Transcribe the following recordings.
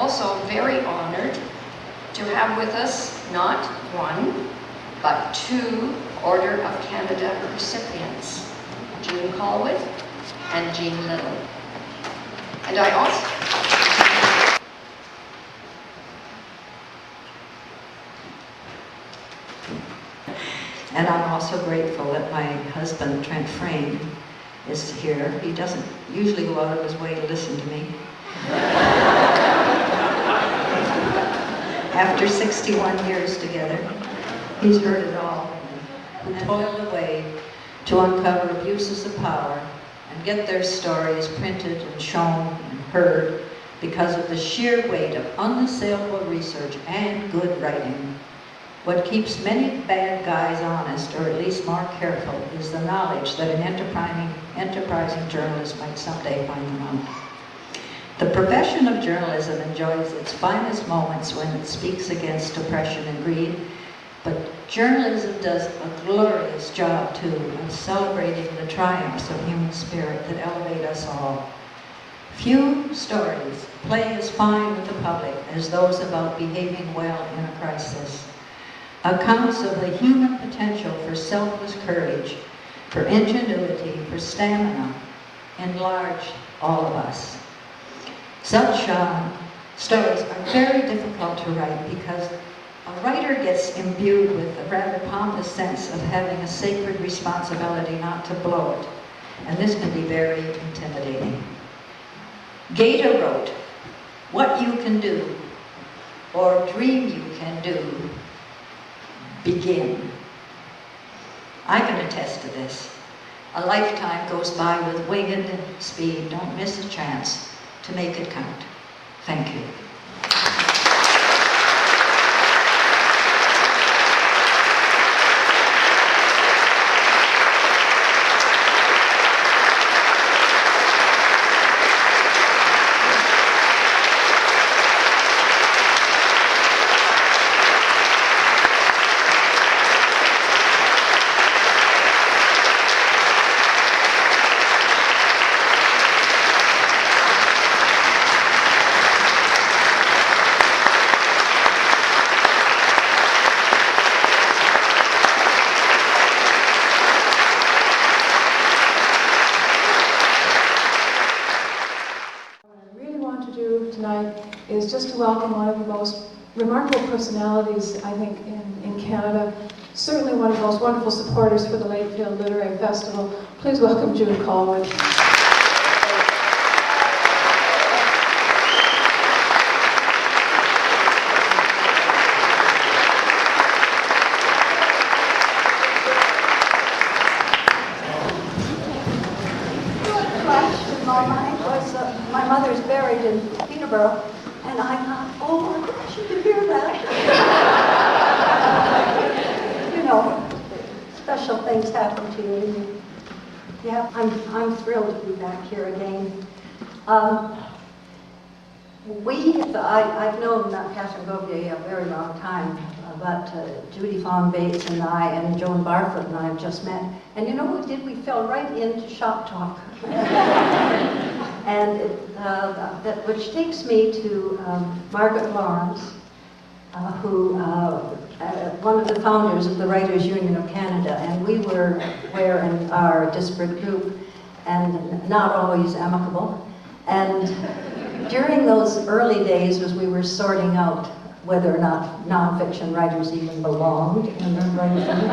also very honored to have with us not one, but two Order of Canada recipients, June Callwood and Jean Little. And I also... And I'm also grateful that my husband, Trent Frame, is here. He doesn't usually go out of his way to listen to me. After 61 years together, he's heard it all, and toiled away to uncover abuses of power and get their stories printed and shown and heard because of the sheer weight of unassailable research and good writing. What keeps many bad guys honest, or at least more careful, is the knowledge that an enterprising journalist might someday find them out. The profession of journalism enjoys its finest moments when it speaks against oppression and greed, but journalism does a glorious job, too, of celebrating the triumphs of human spirit that elevate us all. Few stories play as fine with the public as those about behaving well in a crisis. Accounts of the human potential for selfless courage, for ingenuity, for stamina, enlarge all of us. Such stories are very difficult to write because a writer gets imbued with a rather pompous sense of having a sacred responsibility not to blow it, and this can be very intimidating. Gaeta wrote, "What you can do, or dream you can do, begin." I can attest to this. A lifetime goes by with winged speed. Don't miss a chance to make it count. Thank you. Is just to welcome one of the most remarkable personalities, I think, in Canada. Certainly one of the most wonderful supporters for the Lakefield Literary Festival. Please welcome June Callwood. My mother's buried in Peterborough, and I thought, oh my gosh, you can hear that. You know, special things happen to you. Yeah, I'm thrilled to be back here again. I've known Catherine Gobier a very long time, but Judy Fawn Bates and I and Joan Barfoot and I have just met. And you know what we did? We fell right into shop talk. And which takes me to Margaret Lawrence, who one of the founders of the Writers' Union of Canada, and we were in our disparate group and not always amicable. And during those early days, as we were sorting out whether or not nonfiction writers even belonged in the Writers' Union,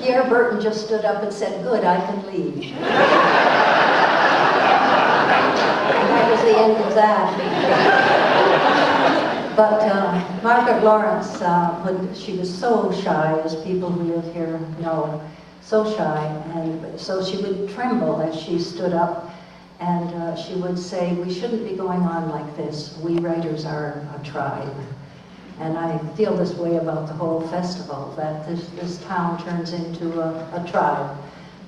Pierre Burton just stood up and said, "Good, I can leave." And that was the end of that. But Margaret Lawrence, she was so shy, as people who live here know, so shy, and so she would tremble as she stood up, and she would say, "We shouldn't be going on like this. We writers are a tribe." And I feel this way about the whole festival, that this town turns into a tribe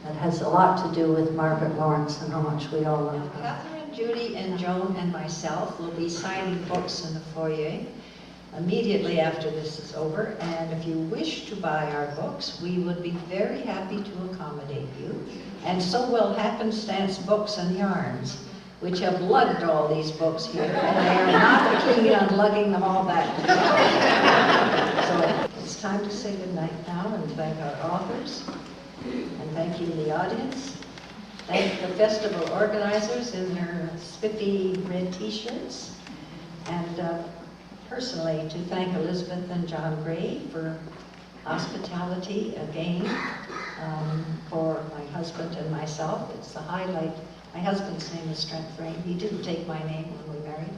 that has a lot to do with Margaret Lawrence and how much we all love her. Catherine, Judy, and Joan and myself will be signing books in the foyer immediately after this is over, and if you wish to buy our books, we would be very happy to accommodate you, and so will Happenstance Books and Yarns, which have lugged all these books here, and they are not keen on lugging them all back. So it's time to say goodnight now and thank our authors, and thank you, the audience. Thank the festival organizers in their spiffy red t-shirts, and personally to thank Elizabeth and John Gray for hospitality again, for my husband and myself. It's the highlight. My husband's name is Trent Frame. He didn't take my name when we married.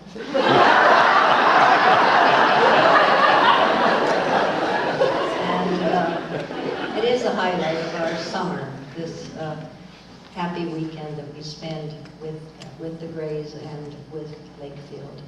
And it is a highlight of our summer, this happy weekend that we spend with the Grays and with Lakefield.